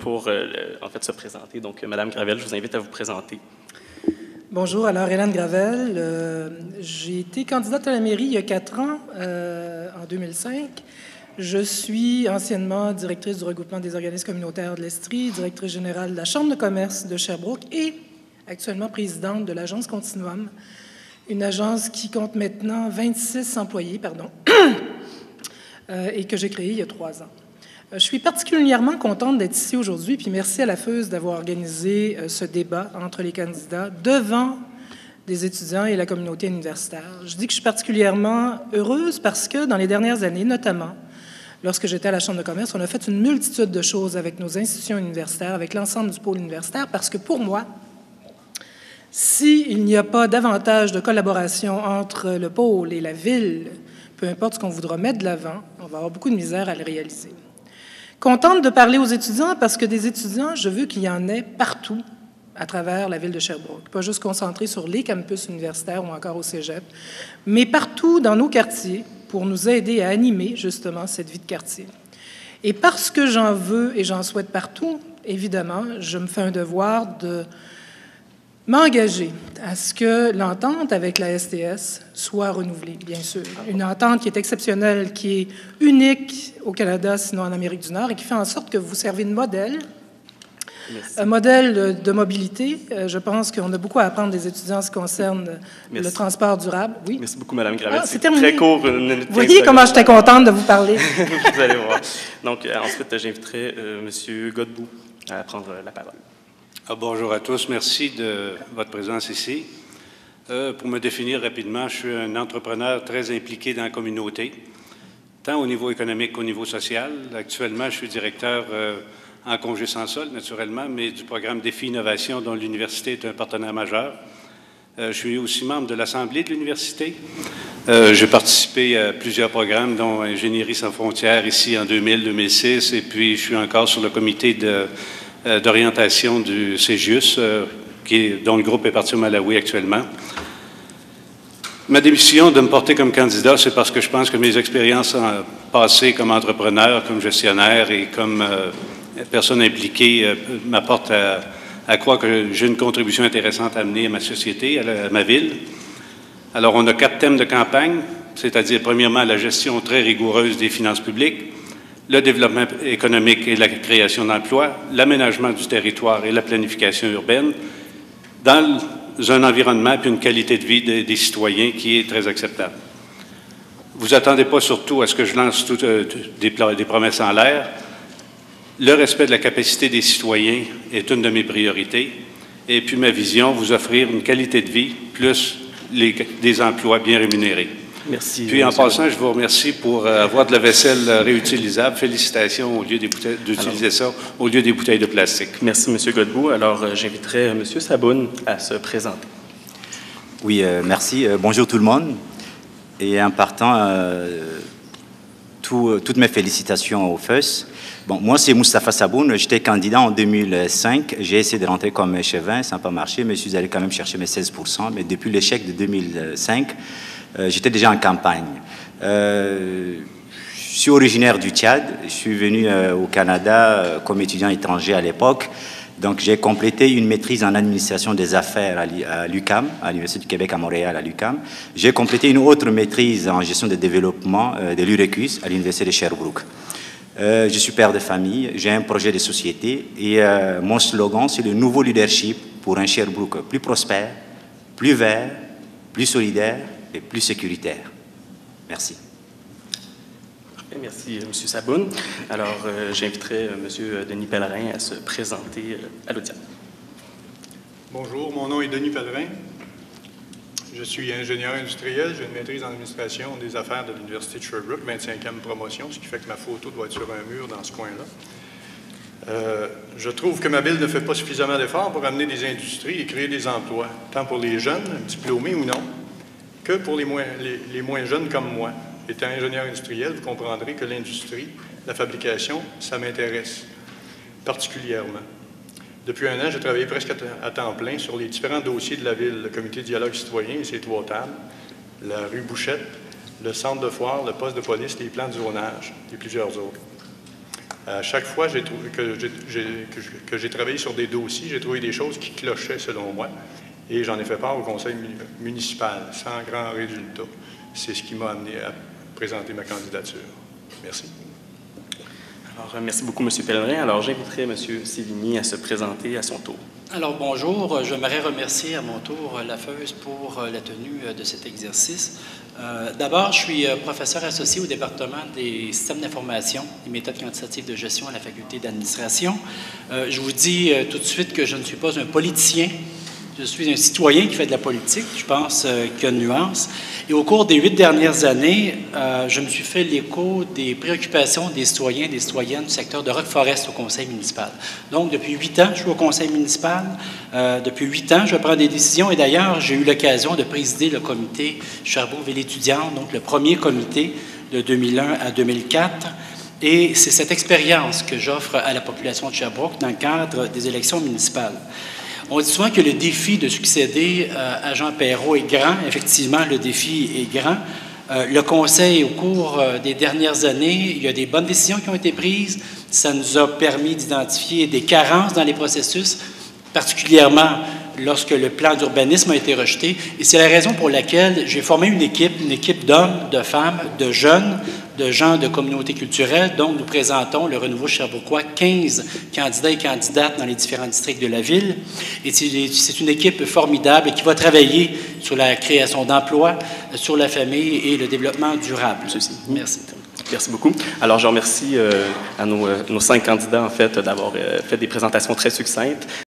Pour en fait se présenter. Donc, Madame Gravel, je vous invite à vous présenter. Bonjour, alors Hélène Gravel. J'ai été candidate à la mairie il y a 4 ans, en 2005. Je suis anciennement directrice du regroupement des organismes communautaires de l'Estrie, directrice générale de la Chambre de commerce de Sherbrooke et actuellement présidente de l'agence Continuum, une agence qui compte maintenant 26 employés, et que j'ai créée il y a 3 ans. Je suis particulièrement contente d'être ici aujourd'hui, puis merci à la FEUS d'avoir organisé ce débat entre les candidats devant des étudiants et la communauté universitaire. Je dis que je suis particulièrement heureuse parce que dans les dernières années, notamment lorsque j'étais à la Chambre de commerce, on a fait une multitude de choses avec nos institutions universitaires, avec l'ensemble du pôle universitaire, parce que pour moi, s'il n'y a pas davantage de collaboration entre le pôle et la ville, peu importe ce qu'on voudra mettre de l'avant, on va avoir beaucoup de misère à le réaliser. Contente de parler aux étudiants parce que des étudiants, je veux qu'il y en ait partout à travers la ville de Sherbrooke. Pas juste concentrés sur les campus universitaires ou encore au cégep, mais partout dans nos quartiers pour nous aider à animer justement cette vie de quartier. Et parce que j'en veux et j'en souhaite partout, évidemment, je me fais un devoir de m'engager à ce que l'entente avec la STS soit renouvelée, bien sûr. Une entente qui est exceptionnelle, qui est unique au Canada, sinon en Amérique du Nord, et qui fait en sorte que vous servez de modèle, un modèle de mobilité. Je pense qu'on a beaucoup à apprendre des étudiants en ce qui concerne le transport durable. Oui. Merci beaucoup, Mme Gravel. C'est terminé. Très court, une minute. Vous voyez comment j'étais contente de vous parler. Vous allez voir. Donc, ensuite, j'inviterai M. Godbout à prendre la parole. Bonjour à tous. Merci de votre présence ici. Pour me définir rapidement, je suis un entrepreneur très impliqué dans la communauté, tant au niveau économique qu'au niveau social. Actuellement, je suis directeur en congé sans solde, naturellement, mais du programme Défi Innovation, dont l'université est un partenaire majeur. Je suis aussi membre de l'Assemblée de l'université. J'ai participé à plusieurs programmes, dont Ingénierie sans frontières, ici en 2000-2006, et puis je suis encore sur le comité d'orientation du CEGIUS, dont le groupe est parti au Malawi actuellement. Ma décision de me porter comme candidat, c'est parce que je pense que mes expériences passées comme entrepreneur, comme gestionnaire et comme personne impliquée m'apportent à croire que j'ai une contribution intéressante à amener à ma société, à ma ville. Alors, on a 4 thèmes de campagne, c'est-à-dire, premièrement, la gestion très rigoureuse des finances publiques, le développement économique et la création d'emplois, l'aménagement du territoire et la planification urbaine, dans un environnement et une qualité de vie des citoyens qui est très acceptable. Vous attendez pas surtout à ce que je lance des promesses en l'air. Le respect de la capacité des citoyens est une de mes priorités. Et puis ma vision, vous offrir une qualité de vie plus des emplois bien rémunérés. Merci. Puis, en passant, je vous remercie pour avoir de la vaisselle réutilisable. Félicitations au lieu d'utiliser ça au lieu des bouteilles de plastique. Merci, M. Godbout. Alors, j'inviterai M. Saboun à se présenter. Oui, merci. Bonjour tout le monde. Et en partant, toutes mes félicitations aux FEUS. Bon, moi, c'est Moustapha Saboun. J'étais candidat en 2005. J'ai essayé de rentrer comme échevin. Ça n'a pas marché, mais je suis allé quand même chercher mes 16%. Mais depuis l'échec de 2005, j'étais déjà en campagne. Je suis originaire du Tchad. Je suis venu au Canada comme étudiant étranger à l'époque. Donc, j'ai complété une maîtrise en administration des affaires à l'UQAM, à l'Université du Québec à Montréal, à l'UQAM. J'ai complété une autre maîtrise en gestion de développement de l'URECUS à l'Université de Sherbrooke. Je suis père de famille, j'ai un projet de société et mon slogan, c'est le nouveau leadership pour un Sherbrooke plus prospère, plus vert, plus solidaire et plus sécuritaire. Merci. Merci, M. Saboun. Alors, j'inviterai M. Denis Pellerin à se présenter à l'audience. Bonjour, mon nom est Denis Pellerin. Je suis ingénieur industriel. J'ai une maîtrise en administration des affaires de l'Université de Sherbrooke, 25e promotion, ce qui fait que ma photo doit être sur un mur dans ce coin-là. Je trouve que ma ville ne fait pas suffisamment d'efforts pour amener des industries et créer des emplois, tant pour les jeunes, diplômés ou non, que pour les moins jeunes comme moi. Étant ingénieur industriel, vous comprendrez que l'industrie, la fabrication, ça m'intéresse particulièrement. Depuis 1 an, j'ai travaillé presque à temps plein sur les différents dossiers de la ville, le comité de dialogue citoyen et ses 3 tables, la rue Bouchette, le centre de foire, le poste de police, les plans de zonage et plusieurs autres. À chaque fois que j'ai travaillé sur des dossiers, j'ai trouvé des choses qui clochaient selon moi et j'en ai fait part au conseil municipal sans grand résultat. C'est ce qui m'a amené à présenter ma candidature. Merci. Alors, merci beaucoup, M. Pellerin. Alors, j'inviterai M. Sévigny à se présenter à son tour. Alors, bonjour. J'aimerais remercier à mon tour la FEUS pour la tenue de cet exercice. D'abord, je suis professeur associé au département des systèmes d'information et méthodes quantitatives de gestion à la faculté d'administration. Je vous dis tout de suite que je ne suis pas un politicien. Je suis un citoyen qui fait de la politique, je pense qu'il y a une nuance. Et au cours des 8 dernières années, je me suis fait l'écho des préoccupations des citoyens et des citoyennes du secteur de Rock-Forest au conseil municipal. Donc, depuis 8 ans, je suis au conseil municipal. Depuis 8 ans, je prends des décisions. Et d'ailleurs, j'ai eu l'occasion de présider le comité Sherbrooke-Ville étudiante, donc le premier comité de 2001 à 2004. Et c'est cette expérience que j'offre à la population de Sherbrooke dans le cadre des élections municipales. On dit souvent que le défi de succéder à Jean Perrault est grand. Effectivement, le défi est grand. Le conseil, au cours des dernières années, il y a des bonnes décisions qui ont été prises. Ça nous a permis d'identifier des carences dans les processus, particulièrement lorsque le plan d'urbanisme a été rejeté. Et c'est la raison pour laquelle j'ai formé une équipe d'hommes, de femmes, de jeunes, de gens de communautés culturelles. Donc, nous présentons le Renouveau Sherbrookeois, 15 candidats et candidates dans les différents districts de la ville. Et c'est une équipe formidable qui va travailler sur la création d'emplois, sur la famille et le développement durable. Merci. Merci beaucoup. Alors, je remercie à nos 5 candidats, en fait, d'avoir fait des présentations très succinctes.